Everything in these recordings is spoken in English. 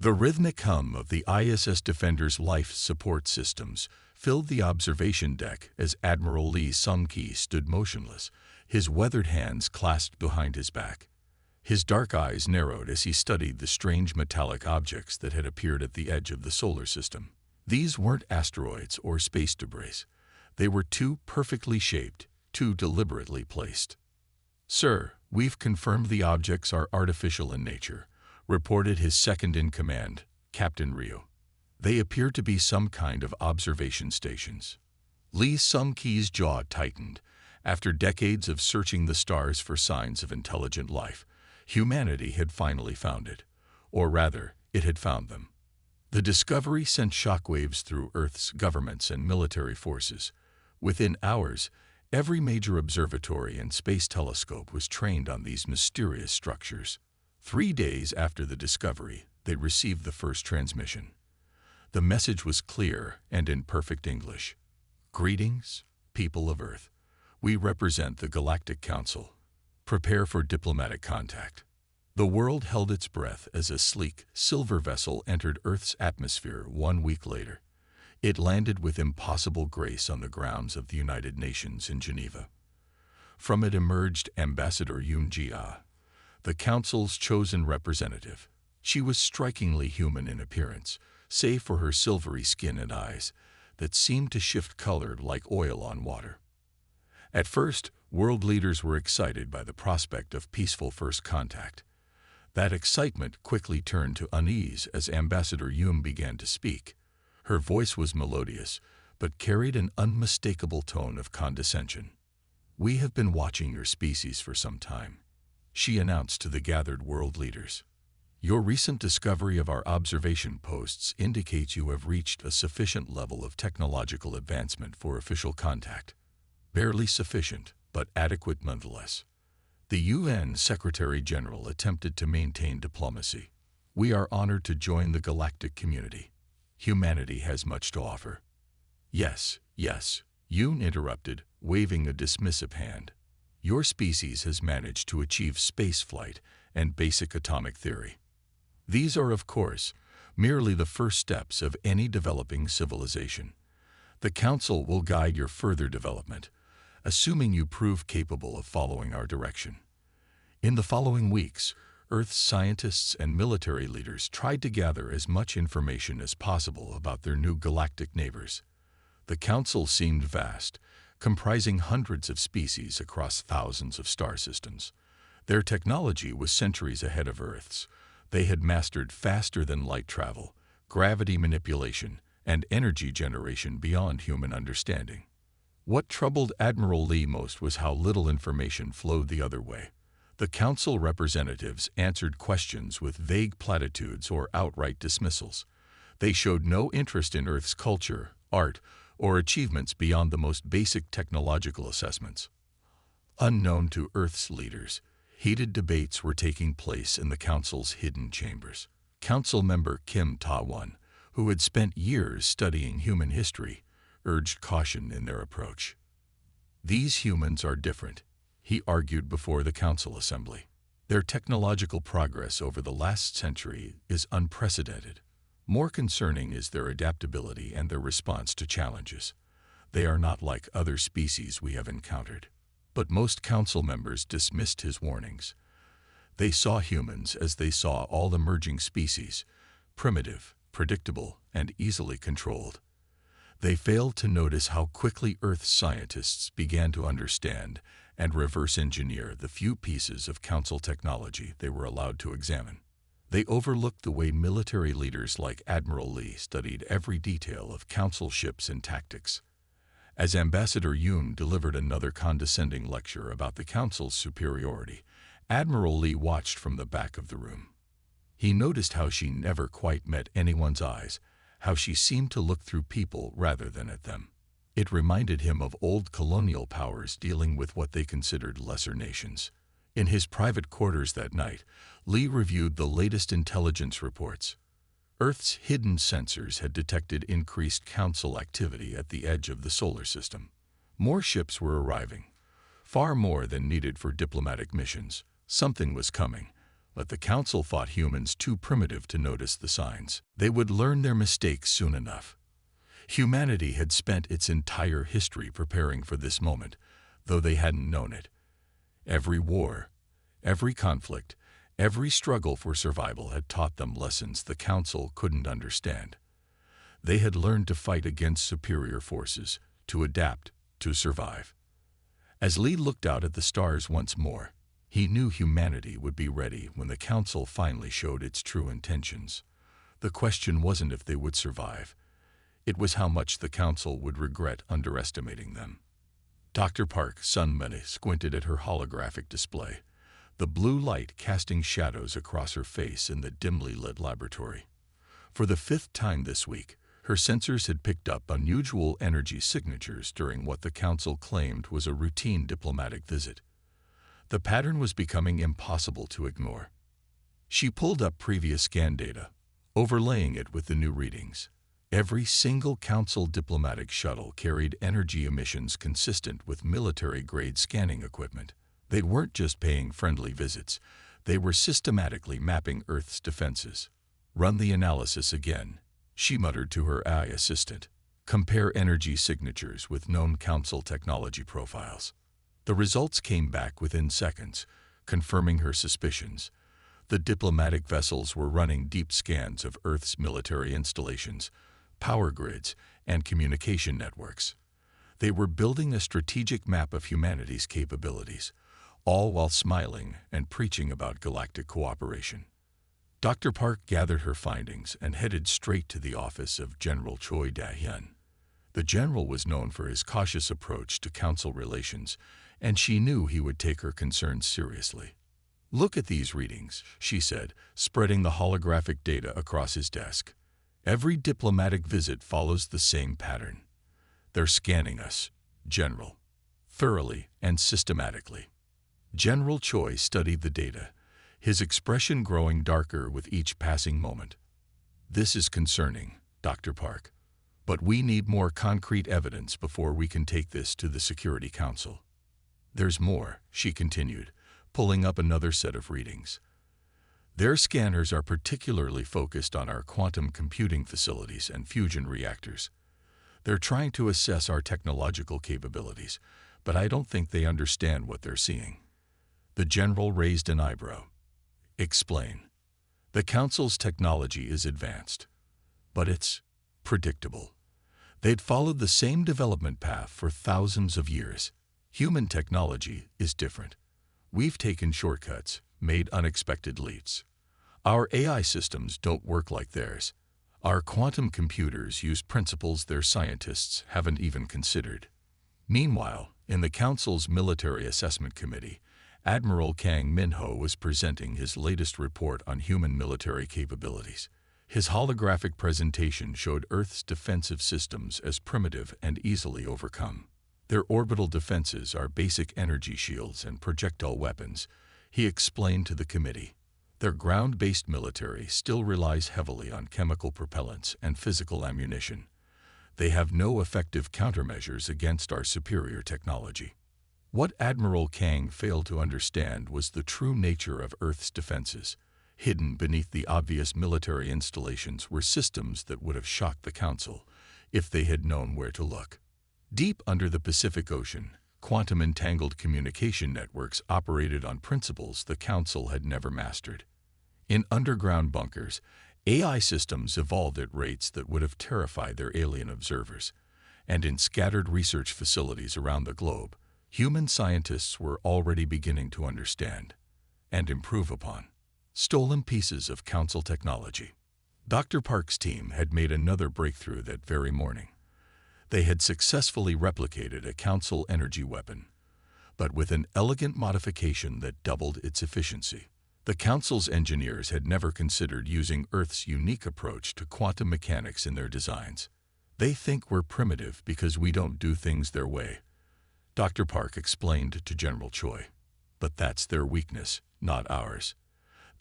The rhythmic hum of the ISS Defender's life support systems filled the observation deck as Admiral Lee Sung-ki stood motionless, his weathered hands clasped behind his back. His dark eyes narrowed as he studied the strange metallic objects that had appeared at the edge of the solar system. These weren't asteroids or space debris. They were too perfectly shaped, too deliberately placed. "Sir, we've confirmed the objects are artificial in nature," reported his second-in-command, Captain Ryu. "They appear to be some kind of observation stations." Lee Sung-ki's jaw tightened. After decades of searching the stars for signs of intelligent life, humanity had finally found it. Or rather, it had found them. The discovery sent shockwaves through Earth's governments and military forces. Within hours, every major observatory and space telescope was trained on these mysterious structures. 3 days after the discovery, they received the first transmission. The message was clear and in perfect English. "Greetings, people of Earth. We represent the Galactic Council. Prepare for diplomatic contact." The world held its breath as a sleek, silver vessel entered Earth's atmosphere 1 week later. It landed with impossible grace on the grounds of the United Nations in Geneva. From it emerged Ambassador Yoon Ji-ah, the Council's chosen representative. She was strikingly human in appearance, save for her silvery skin and eyes that seemed to shift color like oil on water. At first, world leaders were excited by the prospect of peaceful first contact. That excitement quickly turned to unease as Ambassador Yoon began to speak. Her voice was melodious, but carried an unmistakable tone of condescension. "We have been watching your species for some time," she announced to the gathered world leaders. "Your recent discovery of our observation posts indicates you have reached a sufficient level of technological advancement for official contact. Barely sufficient, but adequate nonetheless." The UN Secretary-General attempted to maintain diplomacy. "We are honored to join the galactic community. Humanity has much to offer." Yes, Yoon interrupted, waving a dismissive hand. "Your species has managed to achieve spaceflight and basic atomic theory. These are, of course, merely the first steps of any developing civilization. The Council will guide your further development, assuming you prove capable of following our direction." In the following weeks, Earth's scientists and military leaders tried to gather as much information as possible about their new galactic neighbors. The Council seemed vast, comprising hundreds of species across thousands of star systems. Their technology was centuries ahead of Earth's. They had mastered faster-than-light travel, gravity manipulation, and energy generation beyond human understanding. What troubled Admiral Lee most was how little information flowed the other way. The Council representatives answered questions with vague platitudes or outright dismissals. They showed no interest in Earth's culture, art, or achievements beyond the most basic technological assessments. Unknown to Earth's leaders, heated debates were taking place in the Council's hidden chambers. Council member Kim Ta-won, who had spent years studying human history, urged caution in their approach. "These humans are different," he argued before the Council Assembly. "Their technological progress over the last century is unprecedented. More concerning is their adaptability and their response to challenges. They are not like other species we have encountered." But most Council members dismissed his warnings. They saw humans as they saw all emerging species, primitive, predictable, and easily controlled. They failed to notice how quickly Earth's scientists began to understand and reverse engineer the few pieces of Council technology they were allowed to examine. They overlooked the way military leaders like Admiral Lee studied every detail of Council ships and tactics. As Ambassador Yoon delivered another condescending lecture about the Council's superiority, Admiral Lee watched from the back of the room. He noticed how she never quite met anyone's eyes, how she seemed to look through people rather than at them. It reminded him of old colonial powers dealing with what they considered lesser nations. In his private quarters that night, Lee reviewed the latest intelligence reports. Earth's hidden sensors had detected increased Council activity at the edge of the solar system. More ships were arriving, far more than needed for diplomatic missions. Something was coming, But the Council thought humans too primitive to notice the signs. They would learn their mistakes soon enough. Humanity had spent its entire history preparing for this moment, though they hadn't known it. Every war, every conflict, every struggle for survival had taught them lessons the Council couldn't understand. They had learned to fight against superior forces, to adapt, to survive. As Lee looked out at the stars once more, he knew humanity would be ready when the Council finally showed its true intentions. The question wasn't if they would survive. It was how much the Council would regret underestimating them. Dr. Park Sunmany squinted at her holographic display, the blue light casting shadows across her face in the dimly lit laboratory. For the 5th time this week, her sensors had picked up unusual energy signatures during what the Council claimed was a routine diplomatic visit. The pattern was becoming impossible to ignore. She pulled up previous scan data, overlaying it with the new readings. Every single Council diplomatic shuttle carried energy emissions consistent with military-grade scanning equipment. They weren't just paying friendly visits, they were systematically mapping Earth's defenses. "Run the analysis again," she muttered to her AI assistant. "Compare energy signatures with known Council technology profiles." The results came back within seconds, confirming her suspicions. The diplomatic vessels were running deep scans of Earth's military installations, power grids, and communication networks. They were building a strategic map of humanity's capabilities, all while smiling and preaching about galactic cooperation. Dr. Park gathered her findings and headed straight to the office of General Choi Da-hyun. The general was known for his cautious approach to Council relations, and she knew he would take her concerns seriously. "Look at these readings," she said, spreading the holographic data across his desk. "Every diplomatic visit follows the same pattern. They're scanning us, General, thoroughly and systematically." General Choi studied the data, his expression growing darker with each passing moment. "This is concerning, Dr. Park, but we need more concrete evidence before we can take this to the Security Council." "There's more," she continued, pulling up another set of readings. "Their scanners are particularly focused on our quantum computing facilities and fusion reactors. They're trying to assess our technological capabilities, but I don't think they understand what they're seeing." The general raised an eyebrow. "Explain." "The Council's technology is advanced, but it's predictable. They'd followed the same development path for thousands of years. Human technology is different. We've taken shortcuts, made unexpected leaps. Our AI systems don't work like theirs. Our quantum computers use principles their scientists haven't even considered." Meanwhile, in the Council's Military Assessment Committee, Admiral Kang Min-ho was presenting his latest report on human military capabilities. His holographic presentation showed Earth's defensive systems as primitive and easily overcome. "Their orbital defenses are basic energy shields and projectile weapons," he explained to the committee. "Their ground-based military still relies heavily on chemical propellants and physical ammunition. They have no effective countermeasures against our superior technology." What Admiral Kang failed to understand was the true nature of Earth's defenses. Hidden beneath the obvious military installations were systems that would have shocked the Council if they had known where to look. Deep under the Pacific Ocean, quantum-entangled communication networks operated on principles the Council had never mastered. In underground bunkers, AI systems evolved at rates that would have terrified their alien observers. And in scattered research facilities around the globe, human scientists were already beginning to understand and improve upon stolen pieces of Council technology. Dr. Park's team had made another breakthrough that very morning. They had successfully replicated a Council energy weapon, but with an elegant modification that doubled its efficiency. The Council's engineers had never considered using Earth's unique approach to quantum mechanics in their designs. "They think we're primitive because we don't do things their way," Dr. Park explained to General Choi. "But that's their weakness, not ours.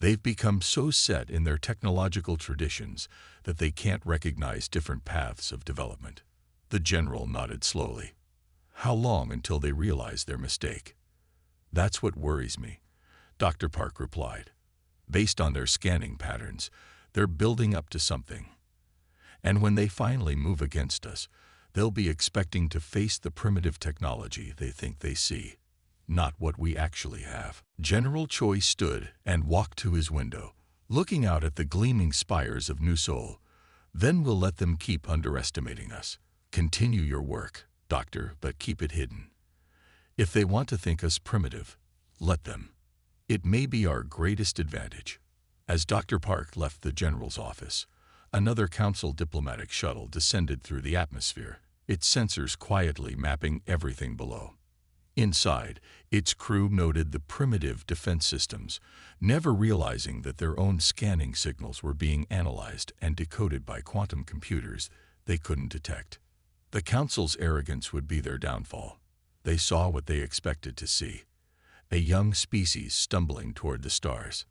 They've become so set in their technological traditions that they can't recognize different paths of development." The general nodded slowly. "How long until they realize their mistake?" "That's what worries me," Dr. Park replied. Based on their scanning patterns, they're building up to something. And when they finally move against us, they'll be expecting to face the primitive technology they think they see, not what we actually have. General Choi stood and walked to his window, looking out at the gleaming spires of New Seoul. Then we'll let them keep underestimating us. Continue your work, Doctor, but keep it hidden. If they want to think us primitive, let them. It may be our greatest advantage. As Dr. Park left the general's office, another council diplomatic shuttle descended through the atmosphere, its sensors quietly mapping everything below. Inside, its crew noted the primitive defense systems, never realizing that their own scanning signals were being analyzed and decoded by quantum computers they couldn't detect. The council's arrogance would be their downfall. They saw what they expected to see: a young species stumbling toward the stars.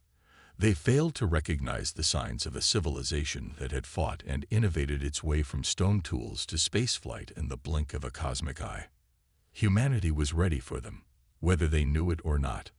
They failed to recognize the signs of a civilization that had fought and innovated its way from stone tools to spaceflight in the blink of a cosmic eye. Humanity was ready for them, whether they knew it or not.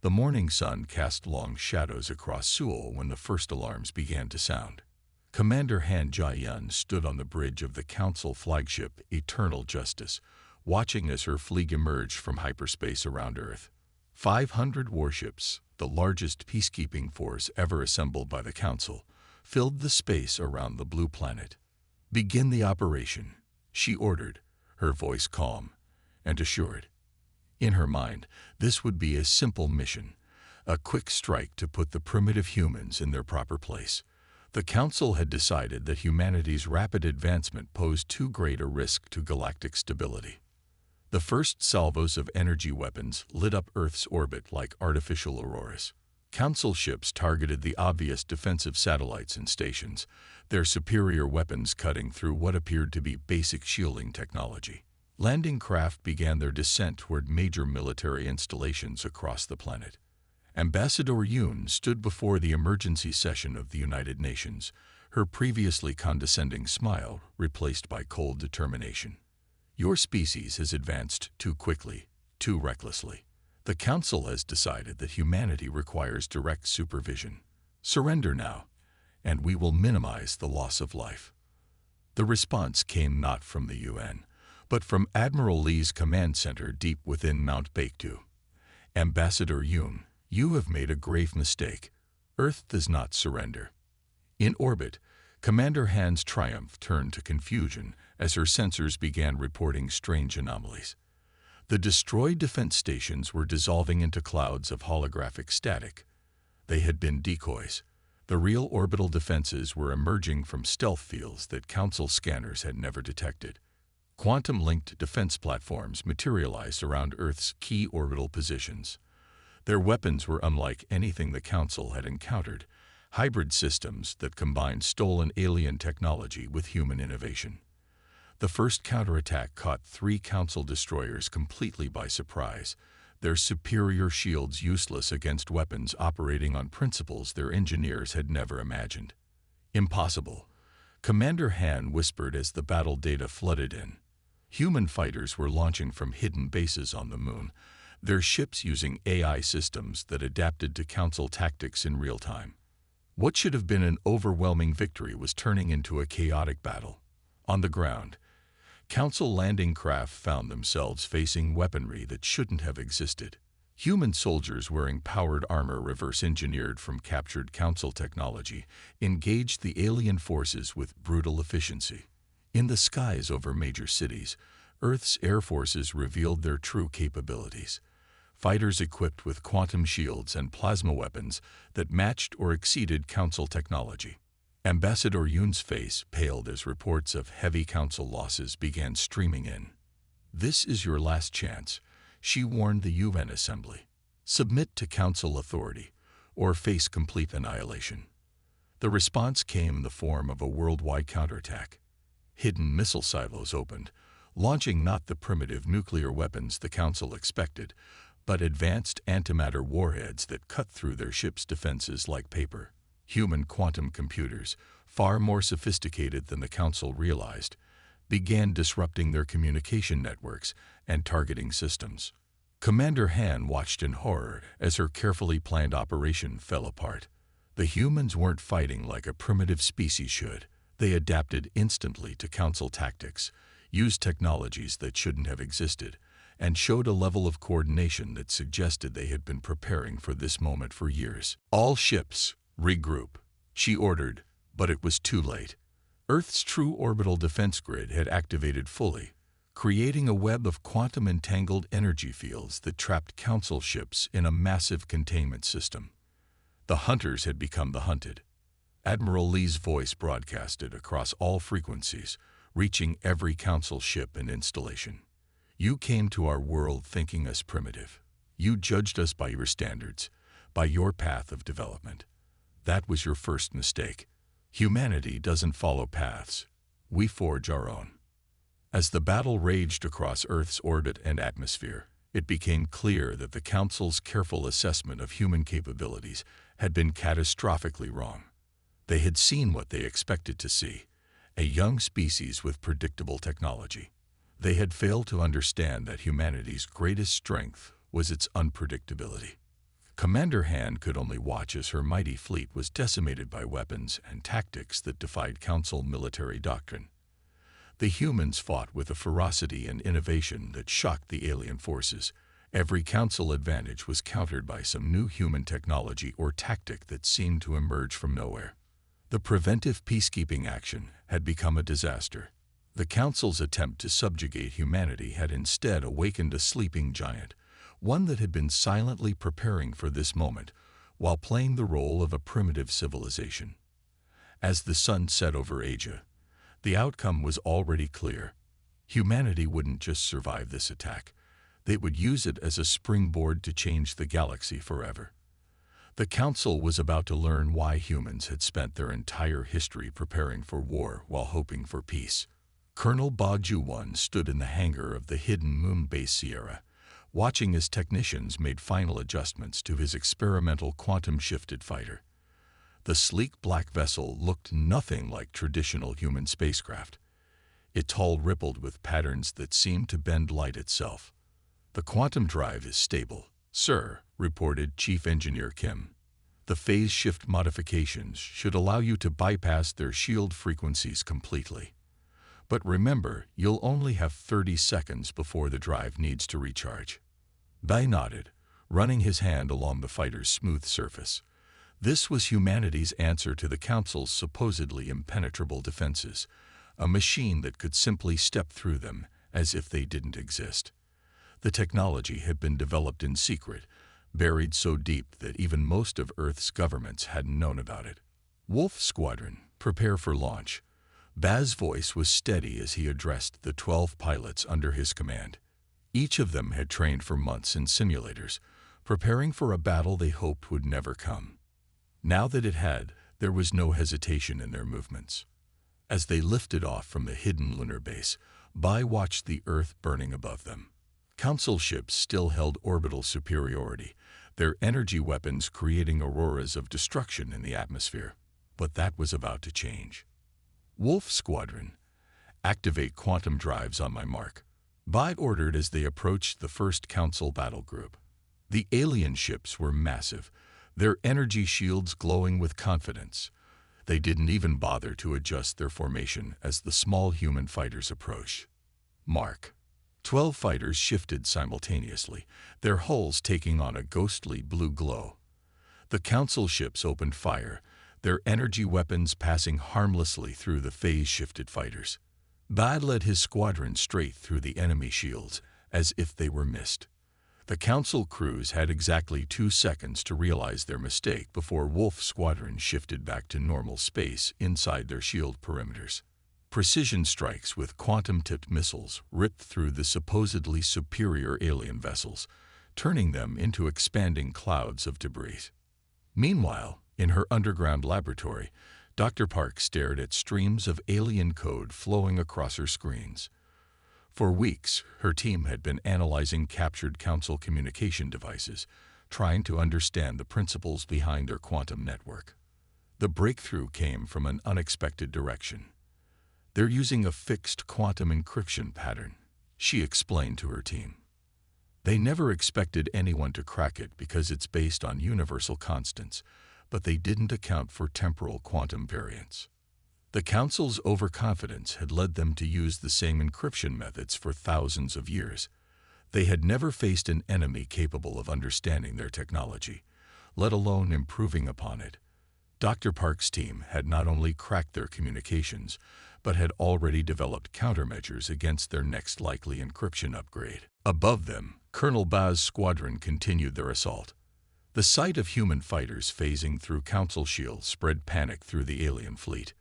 The morning sun cast long shadows across Seoul when the first alarms began to sound. Commander Han Jae-yun stood on the bridge of the Council flagship Eternal Justice, watching as her fleet emerged from hyperspace around Earth. 500 warships, the largest peacekeeping force ever assembled by the Council, filled the space around the blue planet. "Begin the operation," she ordered, her voice calm and assured. In her mind, this would be a simple mission, a quick strike to put the primitive humans in their proper place. The Council had decided that humanity's rapid advancement posed too great a risk to galactic stability. The first salvos of energy weapons lit up Earth's orbit like artificial auroras. Council ships targeted the obvious defensive satellites and stations, their superior weapons cutting through what appeared to be basic shielding technology. Landing craft began their descent toward major military installations across the planet. Ambassador Yoon stood before the emergency session of the United Nations, her previously condescending smile replaced by cold determination. "Your species has advanced too quickly, too recklessly. The Council has decided that humanity requires direct supervision. Surrender now, and we will minimize the loss of life." The response came not from the UN, but from Admiral Lee's command center deep within Mount Baekdu. "Ambassador Yoon, you have made a grave mistake. Earth does not surrender." In orbit, Commander Han's triumph turned to confusion as her sensors began reporting strange anomalies. The destroyed defense stations were dissolving into clouds of holographic static. They had been decoys. The real orbital defenses were emerging from stealth fields that Council scanners had never detected. Quantum-linked defense platforms materialized around Earth's key orbital positions. Their weapons were unlike anything the Council had encountered, hybrid systems that combined stolen alien technology with human innovation. The first counterattack caught 3 Council destroyers completely by surprise, their superior shields useless against weapons operating on principles their engineers had never imagined. "Impossible," Commander Han whispered as the battle data flooded in. Human fighters were launching from hidden bases on the moon, their ships using AI systems that adapted to Council tactics in real time. What should have been an overwhelming victory was turning into a chaotic battle. On the ground, Council landing craft found themselves facing weaponry that shouldn't have existed. Human soldiers wearing powered armor reverse-engineered from captured Council technology engaged the alien forces with brutal efficiency. In the skies over major cities, Earth's air forces revealed their true capabilities. Fighters equipped with quantum shields and plasma weapons that matched or exceeded Council technology. Ambassador Yoon's face paled as reports of heavy Council losses began streaming in. "This is your last chance," she warned the UN Assembly. "Submit to Council authority, or face complete annihilation." The response came in the form of a worldwide counterattack. Hidden missile silos opened, launching not the primitive nuclear weapons the Council expected, but advanced antimatter warheads that cut through their ships' defenses like paper. Human quantum computers, far more sophisticated than the Council realized, began disrupting their communication networks and targeting systems. Commander Han watched in horror as her carefully planned operation fell apart. The humans weren't fighting like a primitive species should. They adapted instantly to council tactics, used technologies that shouldn't have existed, and showed a level of coordination that suggested they had been preparing for this moment for years. "All ships, regroup," she ordered, but it was too late. Earth's true orbital defense grid had activated fully, creating a web of quantum-entangled energy fields that trapped council ships in a massive containment system. The hunters had become the hunted. Admiral Lee's voice broadcasted across all frequencies, reaching every council ship and installation. "You came to our world thinking us primitive. You judged us by your standards, by your path of development. That was your first mistake. Humanity doesn't follow paths. We forge our own." As the battle raged across Earth's orbit and atmosphere, it became clear that the Council's careful assessment of human capabilities had been catastrophically wrong. They had seen what they expected to see, a young species with predictable technology. They had failed to understand that humanity's greatest strength was its unpredictability. Commander Hand could only watch as her mighty fleet was decimated by weapons and tactics that defied Council military doctrine. The humans fought with a ferocity and innovation that shocked the alien forces. Every Council advantage was countered by some new human technology or tactic that seemed to emerge from nowhere. The preventive peacekeeping action had become a disaster. The Council's attempt to subjugate humanity had instead awakened a sleeping giant, one that had been silently preparing for this moment while playing the role of a primitive civilization. As the sun set over Asia, the outcome was already clear. Humanity wouldn't just survive this attack. They would use it as a springboard to change the galaxy forever. The Council was about to learn why humans had spent their entire history preparing for war while hoping for peace. Colonel Ba-Ju-1 stood in the hangar of the hidden moon base Sierra, watching as technicians made final adjustments to his experimental quantum-shifted fighter. The sleek black vessel looked nothing like traditional human spacecraft. Its hull rippled with patterns that seemed to bend light itself. "The quantum drive is stable, sir," reported Chief Engineer Kim. "The phase shift modifications should allow you to bypass their shield frequencies completely. But remember, you'll only have 30 seconds before the drive needs to recharge." Bai nodded, running his hand along the fighter's smooth surface. This was humanity's answer to the Council's supposedly impenetrable defenses, a machine that could simply step through them as if they didn't exist. The technology had been developed in secret, buried so deep that even most of Earth's governments hadn't known about it. "Wolf Squadron, prepare for launch." Baz's voice was steady as he addressed the 12 pilots under his command. Each of them had trained for months in simulators, preparing for a battle they hoped would never come. Now that it had, there was no hesitation in their movements. As they lifted off from the hidden lunar base, Bai watched the Earth burning above them. Council ships still held orbital superiority, their energy weapons creating auroras of destruction in the atmosphere. But that was about to change. "Wolf Squadron, activate quantum drives on my mark," Bai ordered as they approached the first Council battle group. The alien ships were massive, their energy shields glowing with confidence. They didn't even bother to adjust their formation as the small human fighters approached. "Mark." 12 fighters shifted simultaneously, their hulls taking on a ghostly blue glow. The Council ships opened fire, their energy weapons passing harmlessly through the phase-shifted fighters. Bad led his squadron straight through the enemy shields, as if they were missed. The Council crews had exactly 2 seconds to realize their mistake before Wolf Squadron shifted back to normal space inside their shield perimeters. Precision strikes with quantum-tipped missiles ripped through the supposedly superior alien vessels, turning them into expanding clouds of debris. Meanwhile, in her underground laboratory, Dr. Park stared at streams of alien code flowing across her screens. For weeks, her team had been analyzing captured Council communication devices, trying to understand the principles behind their quantum network. The breakthrough came from an unexpected direction. "They're using a fixed quantum encryption pattern," she explained to her team. "They never expected anyone to crack it because it's based on universal constants, but they didn't account for temporal quantum variance. The Council's overconfidence had led them to use the same encryption methods for thousands of years. They had never faced an enemy capable of understanding their technology, let alone improving upon it. Dr. Park's team had not only cracked their communications, but had already developed countermeasures against their next likely encryption upgrade. Above them, Colonel Ba's squadron continued their assault. The sight of human fighters phasing through Council shields spread panic through the alien fleet.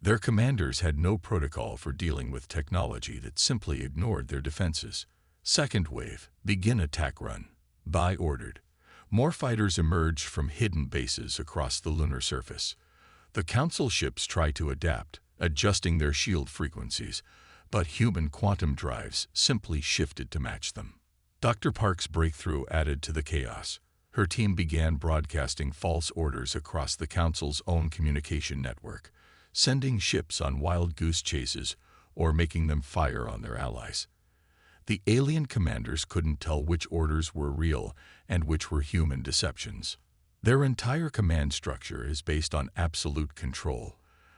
Their commanders had no protocol for dealing with technology that simply ignored their defenses. Second wave, begin attack run. Ba ordered. More fighters emerged from hidden bases across the lunar surface. The Council ships tried to adapt, adjusting their shield frequencies, but human quantum drives simply shifted to match them. Dr. Park's breakthrough added to the chaos. Her team began broadcasting false orders across the Council's own communication network, sending ships on wild goose chases or making them fire on their allies. The alien commanders couldn't tell which orders were real and which were human deceptions. Their entire command structure is based on absolute control,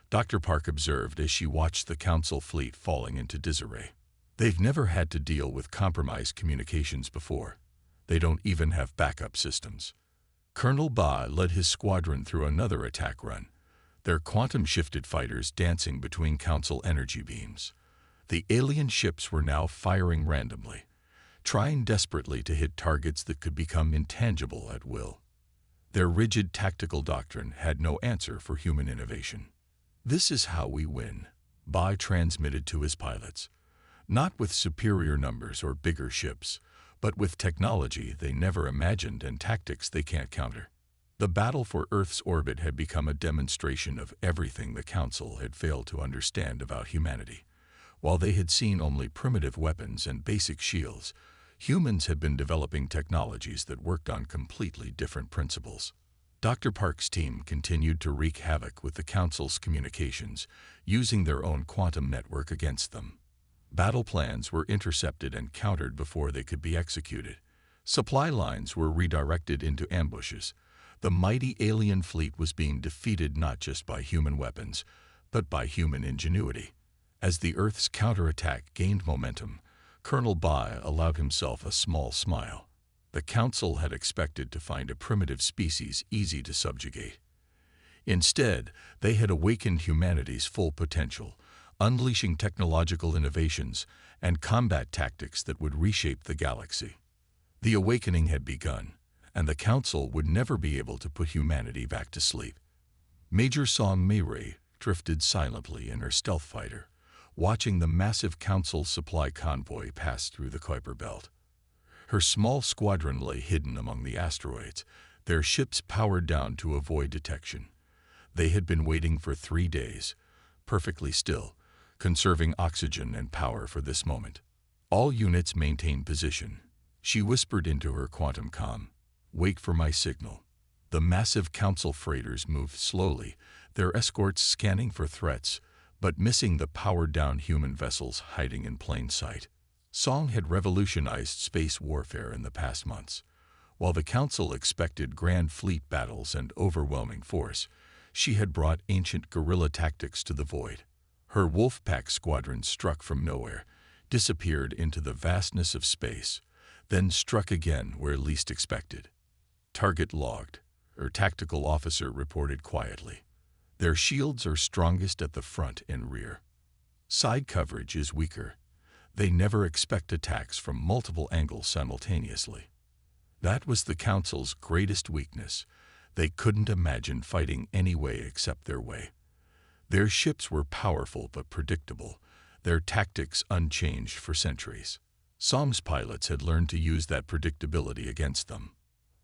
Dr. Park observed as she watched the Council fleet falling into disarray. They've never had to deal with compromised communications before. They don't even have backup systems. Colonel Ba led his squadron through another attack run, their quantum-shifted fighters dancing between Council energy beams. The alien ships were now firing randomly, trying desperately to hit targets that could become intangible at will. Their rigid tactical doctrine had no answer for human innovation. "This is how we win," Ba transmitted to his pilots. "Not with superior numbers or bigger ships, but with technology they never imagined and tactics they can't counter." The battle for Earth's orbit had become a demonstration of everything the Council had failed to understand about humanity. While they had seen only primitive weapons and basic shields, humans had been developing technologies that worked on completely different principles. Dr. Park's team continued to wreak havoc with the Council's communications, using their own quantum network against them. Battle plans were intercepted and countered before they could be executed. Supply lines were redirected into ambushes. The mighty alien fleet was being defeated not just by human weapons, but by human ingenuity. As the Earth's counterattack gained momentum, Colonel Ba allowed himself a small smile. The Council had expected to find a primitive species easy to subjugate. Instead, they had awakened humanity's full potential, unleashing technological innovations and combat tactics that would reshape the galaxy. The awakening had begun, and the Council would never be able to put humanity back to sleep. Major Song Mayray drifted silently in her stealth fighter, watching the massive Council supply convoy pass through the Kuiper Belt. Her small squadron lay hidden among the asteroids, their ships powered down to avoid detection. They had been waiting for 3 days, perfectly still, conserving oxygen and power for this moment. "All units maintain position," she whispered into her quantum comm. "Wait for my signal." The massive Council freighters moved slowly, their escorts scanning for threats, but missing the powered-down human vessels hiding in plain sight. Song had revolutionized space warfare in the past months. While the Council expected grand fleet battles and overwhelming force, she had brought ancient guerrilla tactics to the void. Her Wolfpack squadron struck from nowhere, disappeared into the vastness of space, then struck again where least expected. "Target logged," her tactical officer reported quietly. "Their shields are strongest at the front and rear. Side coverage is weaker. They never expect attacks from multiple angles simultaneously." That was the Council's greatest weakness. They couldn't imagine fighting any way except their way. Their ships were powerful but predictable, their tactics unchanged for centuries. Som's pilots had learned to use that predictability against them.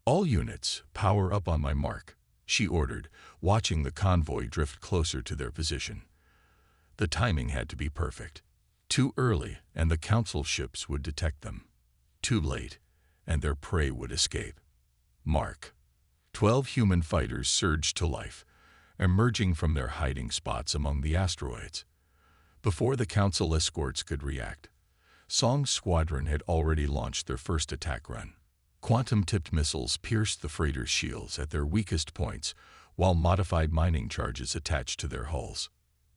"All units, power up on my mark," she ordered, watching the convoy drift closer to their position. The timing had to be perfect. Too early, and the Council ships would detect them. Too late, and their prey would escape. Mark. 12 human fighters surged to life, emerging from their hiding spots among the asteroids. Before the Council escorts could react, Song's squadron had already launched their first attack run. Quantum-tipped missiles pierced the freighter's shields at their weakest points, while modified mining charges attached to their hulls.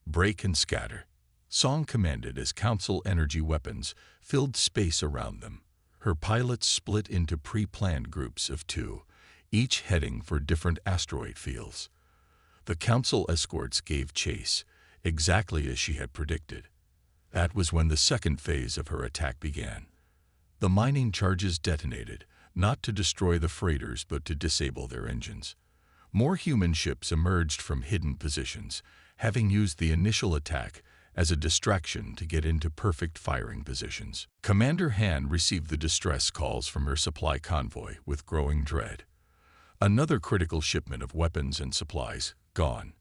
Break and scatter. Song commanded as Council energy weapons filled space around them. Her pilots split into pre-planned groups of 2, each heading for different asteroid fields. The Council escorts gave chase, exactly as she had predicted. That was when the second phase of her attack began. The mining charges detonated, not to destroy the freighters but to disable their engines. More human ships emerged from hidden positions, having used the initial attack as a distraction to get into perfect firing positions. Commander Han received the distress calls from her supply convoy with growing dread. Another critical shipment of weapons and supplies gone.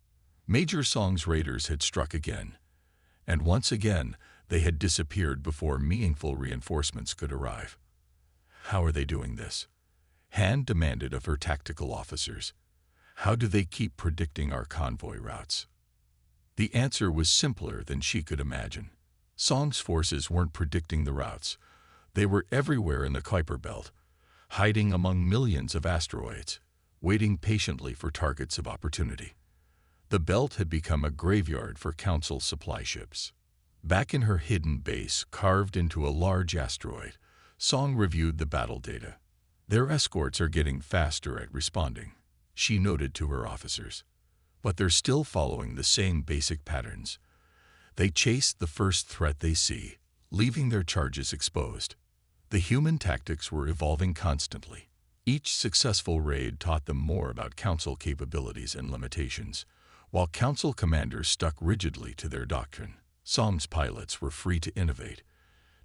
Major Song's raiders had struck again, and once again they had disappeared before meaningful reinforcements could arrive. How are they doing this? Han demanded of her tactical officers. How do they keep predicting our convoy routes? The answer was simpler than she could imagine. Song's forces weren't predicting the routes. They were everywhere in the Kuiper Belt, hiding among millions of asteroids, waiting patiently for targets of opportunity. The belt had become a graveyard for Council supply ships. Back in her hidden base, carved into a large asteroid, Song reviewed the battle data. Their escorts are getting faster at responding, she noted to her officers. But they're still following the same basic patterns. They chase the first threat they see, leaving their charges exposed. The human tactics were evolving constantly. Each successful raid taught them more about Council capabilities and limitations, while Council commanders stuck rigidly to their doctrine. Song's pilots were free to innovate,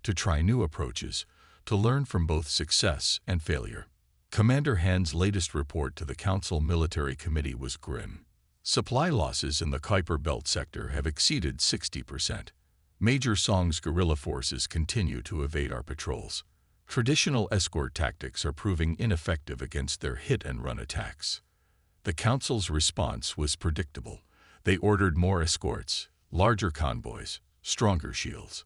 to try new approaches, to learn from both success and failure. Commander Han's latest report to the Council Military Committee was grim. Supply losses in the Kuiper Belt sector have exceeded 60%. Major Song's guerrilla forces continue to evade our patrols. Traditional escort tactics are proving ineffective against their hit-and-run attacks. The Council's response was predictable. They ordered more escorts, larger convoys, stronger shields.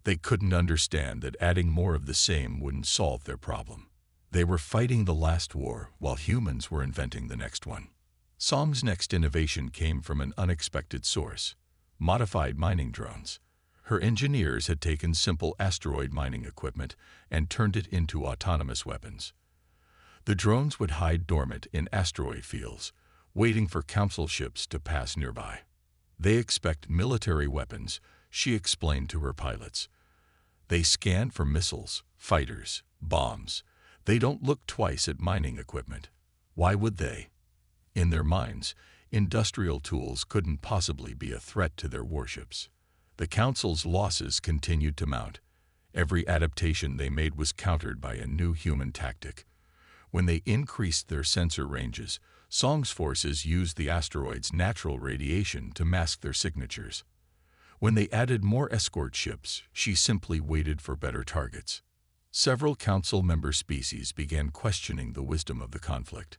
They couldn't understand that adding more of the same wouldn't solve their problem. They were fighting the last war while humans were inventing the next one. Song's next innovation came from an unexpected source: modified mining drones. Her engineers had taken simple asteroid mining equipment and turned it into autonomous weapons. The drones would hide dormant in asteroid fields, waiting for Council ships to pass nearby. They expect military weapons, she explained to her pilots. They scan for missiles, fighters, bombs. They don't look twice at mining equipment. Why would they? In their minds, industrial tools couldn't possibly be a threat to their warships. The Council's losses continued to mount. Every adaptation they made was countered by a new human tactic. When they increased their sensor ranges, Song's forces used the asteroid's natural radiation to mask their signatures. When they added more escort ships, she simply waited for better targets. Several Council member species began questioning the wisdom of the conflict.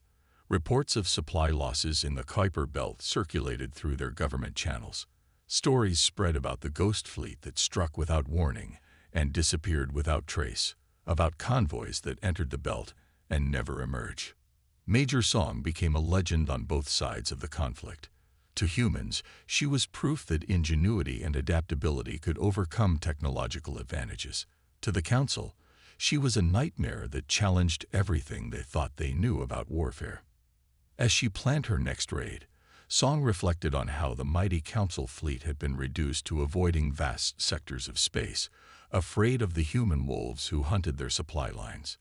Reports of supply losses in the Kuiper Belt circulated through their government channels. Stories spread about the ghost fleet that struck without warning and disappeared without trace, about convoys that entered the belt and never emerged. Major Song became a legend on both sides of the conflict. To humans, she was proof that ingenuity and adaptability could overcome technological advantages. To the Council, she was a nightmare that challenged everything they thought they knew about warfare. As she planned her next raid, Song reflected on how the mighty Council fleet had been reduced to avoiding vast sectors of space, afraid of the human wolves who hunted their supply lines.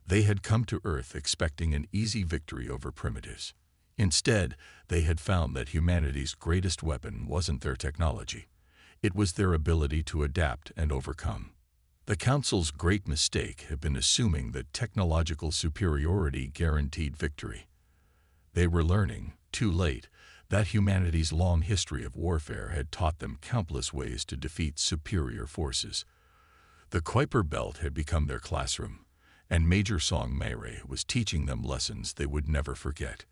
They had come to Earth expecting an easy victory over primitives. Instead, they had found that humanity's greatest weapon wasn't their technology. It was their ability to adapt and overcome. The Council's great mistake had been assuming that technological superiority guaranteed victory. They were learning, too late, that humanity's long history of warfare had taught them countless ways to defeat superior forces. The Kuiper Belt had become their classroom, and Major Song Mayray was teaching them lessons they would never forget.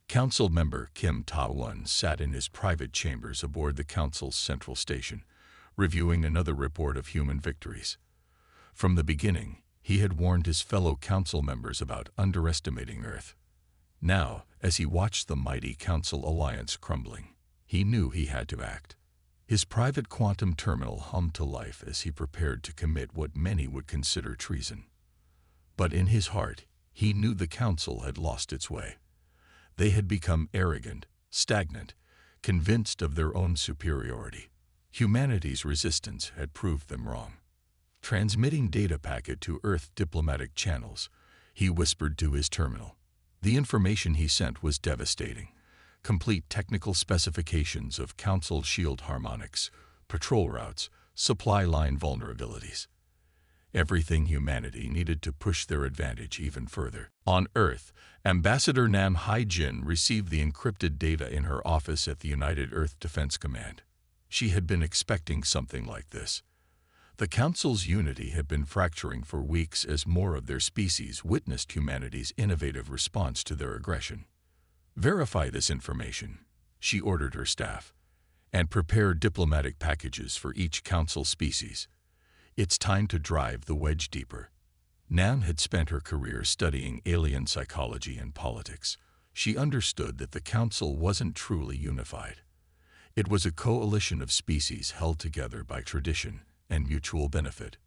Council member Kim Ta-won sat in his private chambers aboard the Council's central station, reviewing another report of human victories. From the beginning, He had warned his fellow council members about underestimating Earth. Now, as he watched the mighty Council Alliance crumbling, he knew he had to act. His private quantum terminal hummed to life as he prepared to commit what many would consider treason. But in his heart, he knew the Council had lost its way. They had become arrogant, stagnant, convinced of their own superiority. Humanity's resistance had proved them wrong. Transmitting data packet to Earth diplomatic channels, he whispered to his terminal. The information he sent was devastating. Complete technical specifications of Council shield harmonics, patrol routes, supply line vulnerabilities. Everything humanity needed to push their advantage even further. On Earth, Ambassador Nam Hai-jin received the encrypted data in her office at the United Earth Defense Command. She had been expecting something like this. The Council's unity had been fracturing for weeks as more of their species witnessed humanity's innovative response to their aggression. Verify this information, she ordered her staff, and prepare diplomatic packages for each Council species. It's time to drive the wedge deeper. Nam had spent her career studying alien psychology and politics. She understood that the Council wasn't truly unified. It was a coalition of species held together by tradition and mutual benefit.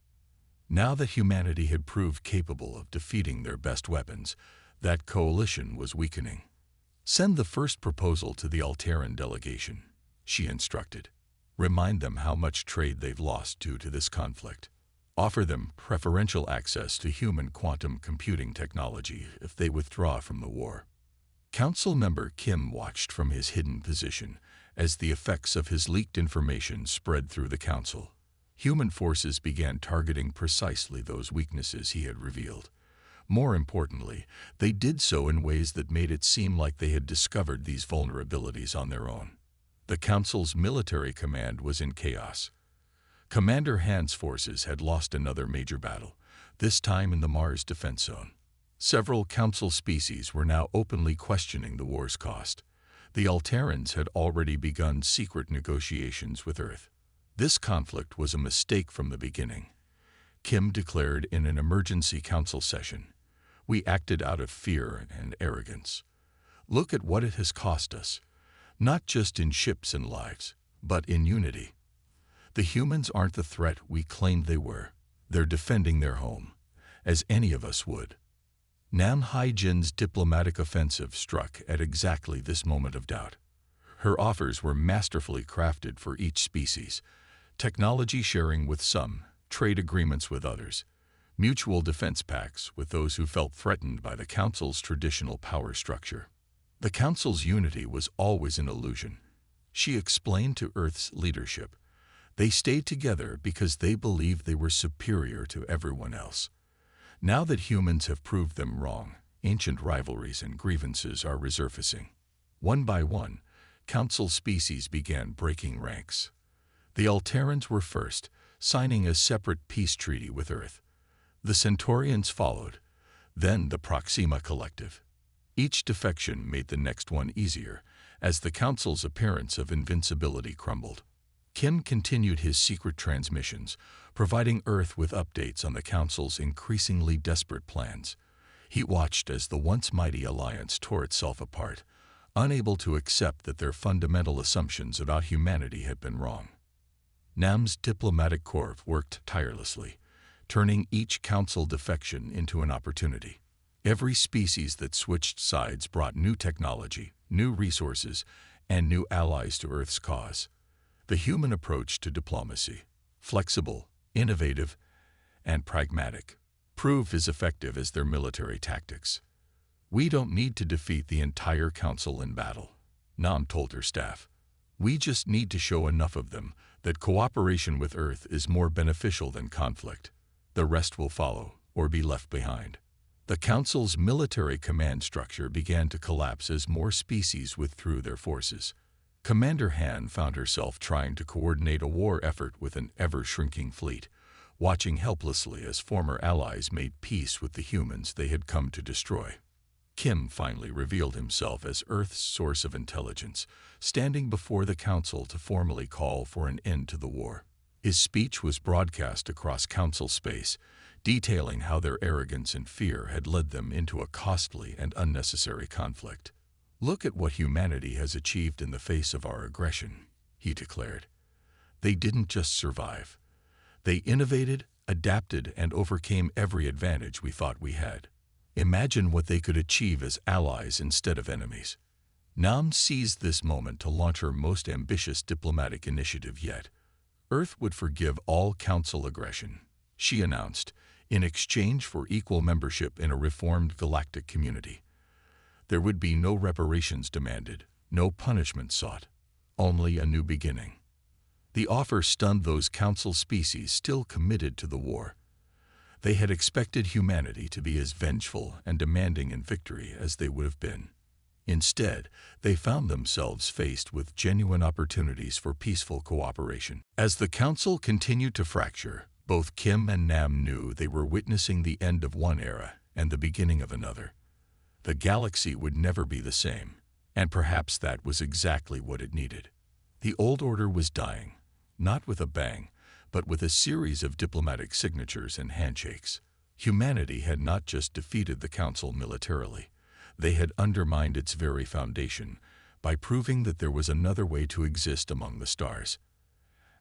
Now that humanity had proved capable of defeating their best weapons, that coalition was weakening. Send the first proposal to the Alteran delegation, she instructed. Remind them how much trade they've lost due to this conflict. Offer them preferential access to human quantum computing technology if they withdraw from the war. Council member Kim watched from his hidden position as the effects of his leaked information spread through the Council. Human forces began targeting precisely those weaknesses he had revealed. More importantly, they did so in ways that made it seem like they had discovered these vulnerabilities on their own. The Council's military command was in chaos. Commander Han's forces had lost another major battle, this time in the Mars Defense Zone. Several Council species were now openly questioning the war's cost. The Alterans had already begun secret negotiations with Earth. This conflict was a mistake from the beginning. Kim declared in an emergency council session, "We acted out of fear and arrogance. Look at what it has cost us. Not just in ships and lives, but in unity. The humans aren't the threat we claimed they were. They're defending their home, as any of us would." Nam Hai-jin's diplomatic offensive struck at exactly this moment of doubt. Her offers were masterfully crafted for each species, technology sharing with some, trade agreements with others, mutual defense pacts with those who felt threatened by the Council's traditional power structure. The Council's unity was always an illusion. She explained to Earth's leadership. They stayed together because they believed they were superior to everyone else. Now that humans have proved them wrong, ancient rivalries and grievances are resurfacing. One by one, Council species began breaking ranks. The Alterans were first, signing a separate peace treaty with Earth. The Centaurians followed, then the Proxima Collective. Each defection made the next one easier, as the Council's appearance of invincibility crumbled. Kim continued his secret transmissions, providing Earth with updates on the Council's increasingly desperate plans. He watched as the once mighty alliance tore itself apart, unable to accept that their fundamental assumptions about humanity had been wrong. Nam's diplomatic corps worked tirelessly, turning each Council defection into an opportunity. Every species that switched sides brought new technology, new resources, and new allies to Earth's cause. The human approach to diplomacy, flexible, innovative, and pragmatic, proved as effective as their military tactics. "We don't need to defeat the entire Council in battle," Nam told her staff. "We just need to show enough of them that cooperation with Earth is more beneficial than conflict. The rest will follow or be left behind." The Council's military command structure began to collapse as more species withdrew their forces. Commander Han found herself trying to coordinate a war effort with an ever-shrinking fleet, watching helplessly as former allies made peace with the humans they had come to destroy. Kim finally revealed himself as Earth's source of intelligence, standing before the Council to formally call for an end to the war. His speech was broadcast across Council space, detailing how their arrogance and fear had led them into a costly and unnecessary conflict. "Look at what humanity has achieved in the face of our aggression," he declared. "They didn't just survive. They innovated, adapted, and overcame every advantage we thought we had. Imagine what they could achieve as allies instead of enemies." Nam seized this moment to launch her most ambitious diplomatic initiative yet. Earth would forgive all Council aggression, she announced, in exchange for equal membership in a reformed galactic community. There would be no reparations demanded, no punishment sought, only a new beginning. The offer stunned those Council species still committed to the war. They had expected humanity to be as vengeful and demanding in victory as they would have been. Instead, they found themselves faced with genuine opportunities for peaceful cooperation. As the Council continued to fracture, both Kim and Nam knew they were witnessing the end of one era and the beginning of another. The galaxy would never be the same, and perhaps that was exactly what it needed. The old order was dying, not with a bang, but with a series of diplomatic signatures and handshakes. Humanity had not just defeated the Council militarily. They had undermined its very foundation by proving that there was another way to exist among the stars.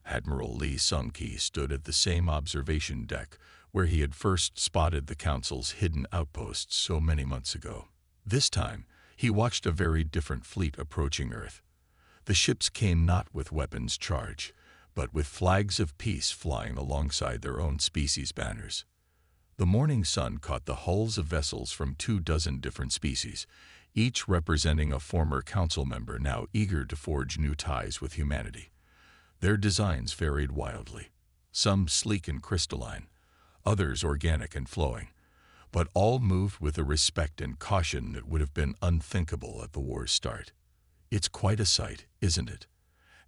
Admiral Lee Sung-ki stood at the same observation deck where he had first spotted the Council's hidden outposts so many months ago. This time, he watched a very different fleet approaching Earth. The ships came not with weapons charged, but with flags of peace flying alongside their own species' banners. The morning sun caught the hulls of vessels from 24 different species, each representing a former Council member now eager to forge new ties with humanity. Their designs varied wildly, some sleek and crystalline, others organic and flowing, but all moved with a respect and caution that would have been unthinkable at the war's start. "It's quite a sight, isn't it?"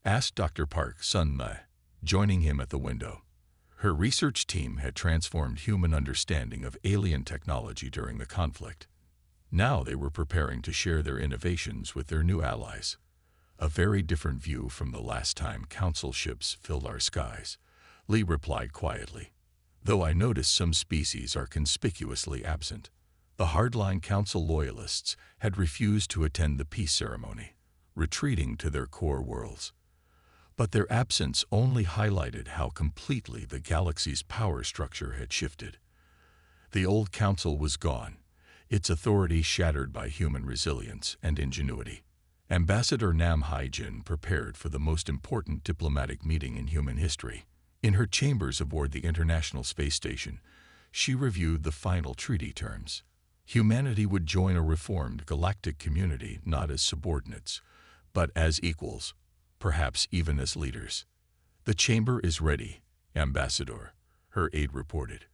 asked Dr. Park Sun-ma, joining him at the window. Her research team had transformed human understanding of alien technology during the conflict. Now they were preparing to share their innovations with their new allies. "A very different view from the last time Council ships filled our skies," Lee replied quietly, "though I notice some species are conspicuously absent." The hardline Council loyalists had refused to attend the peace ceremony, retreating to their core worlds. But their absence only highlighted how completely the galaxy's power structure had shifted. The old Council was gone, its authority shattered by human resilience and ingenuity. Ambassador Nam Hai-jin prepared for the most important diplomatic meeting in human history. In her chambers aboard the International Space Station, she reviewed the final treaty terms. Humanity would join a reformed galactic community not as subordinates, but as equals, perhaps even as leaders. "The chamber is ready, Ambassador," her aide reported.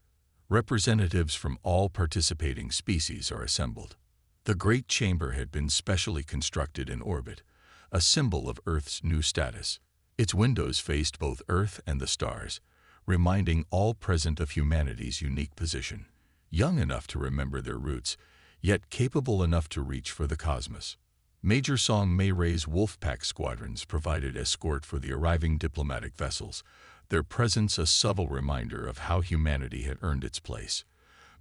"Representatives from all participating species are assembled." The great chamber had been specially constructed in orbit, a symbol of Earth's new status. Its windows faced both Earth and the stars, reminding all present of humanity's unique position, young enough to remember their roots, yet capable enough to reach for the cosmos. Major Song May-Ray's Wolfpack squadrons provided escort for the arriving diplomatic vessels, their presence a subtle reminder of how humanity had earned its place.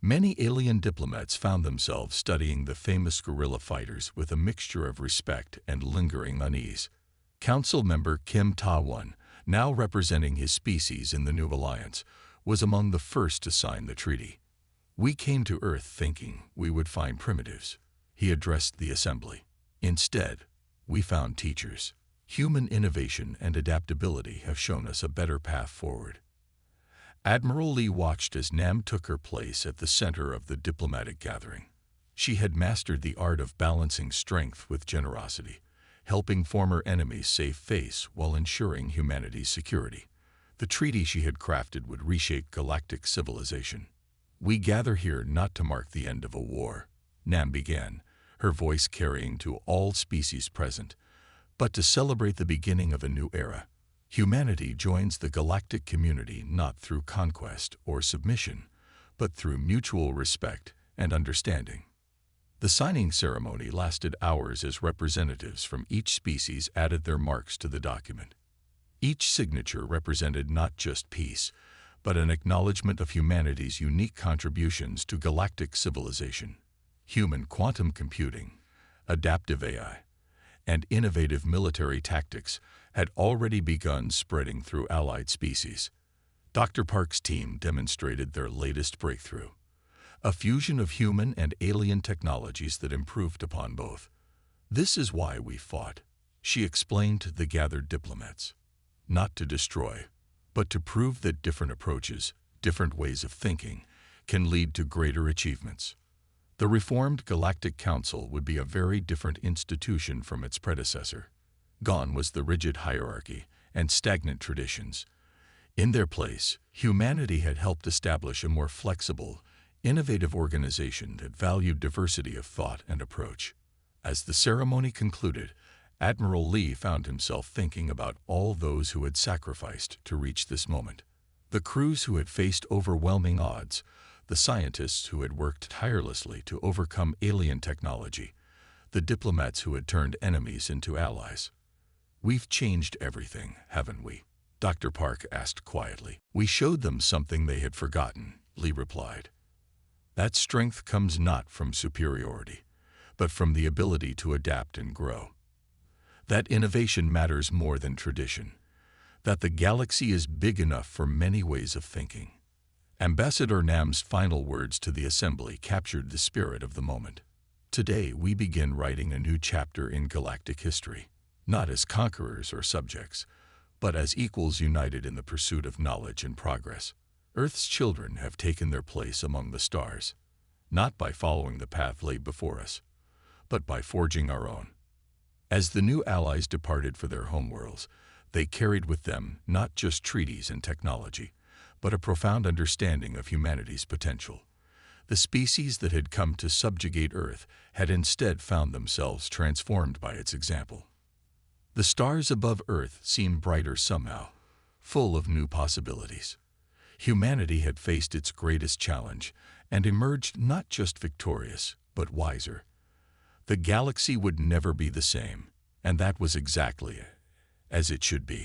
Many alien diplomats found themselves studying the famous guerrilla fighters with a mixture of respect and lingering unease. Council member Kim Ta-won, now representing his species in the new alliance, was among the first to sign the treaty. "We came to Earth thinking we would find primitives," he addressed the assembly. "Instead, we found teachers. Human innovation and adaptability have shown us a better path forward." Admiral Lee watched as Nam took her place at the center of the diplomatic gathering. She had mastered the art of balancing strength with generosity, helping former enemies save face while ensuring humanity's security. The treaty she had crafted would reshape galactic civilization. "We gather here not to mark the end of a war," Nam began, her voice carrying to all species present, "but to celebrate the beginning of a new era. Humanity joins the galactic community not through conquest or submission, but through mutual respect and understanding." The signing ceremony lasted hours as representatives from each species added their marks to the document. Each signature represented not just peace, but an acknowledgement of humanity's unique contributions to galactic civilization. Human quantum computing, adaptive AI, and innovative military tactics had already begun spreading through allied species. Dr. Park's team demonstrated their latest breakthrough, a fusion of human and alien technologies that improved upon both. "This is why we fought," she explained to the gathered diplomats. "Not to destroy, but to prove that different approaches, different ways of thinking, can lead to greater achievements." The reformed Galactic Council would be a very different institution from its predecessor. Gone was the rigid hierarchy and stagnant traditions. In their place, humanity had helped establish a more flexible, innovative organization that valued diversity of thought and approach. As the ceremony concluded, Admiral Lee found himself thinking about all those who had sacrificed to reach this moment. The crews who had faced overwhelming odds, the scientists who had worked tirelessly to overcome alien technology, the diplomats who had turned enemies into allies. "We've changed everything, haven't we?" Dr. Park asked quietly. "We showed them something they had forgotten," Lee replied. "That strength comes not from superiority, but from the ability to adapt and grow. That innovation matters more than tradition, that the galaxy is big enough for many ways of thinking." Ambassador Nam's final words to the assembly captured the spirit of the moment. "Today we begin writing a new chapter in galactic history, not as conquerors or subjects, but as equals united in the pursuit of knowledge and progress. Earth's children have taken their place among the stars, not by following the path laid before us, but by forging our own." As the new allies departed for their homeworlds, they carried with them not just treaties and technology, but a profound understanding of humanity's potential. The species that had come to subjugate Earth had instead found themselves transformed by its example. The stars above Earth seemed brighter somehow, full of new possibilities. Humanity had faced its greatest challenge and emerged not just victorious, but wiser. The galaxy would never be the same, and that was exactly as it should be.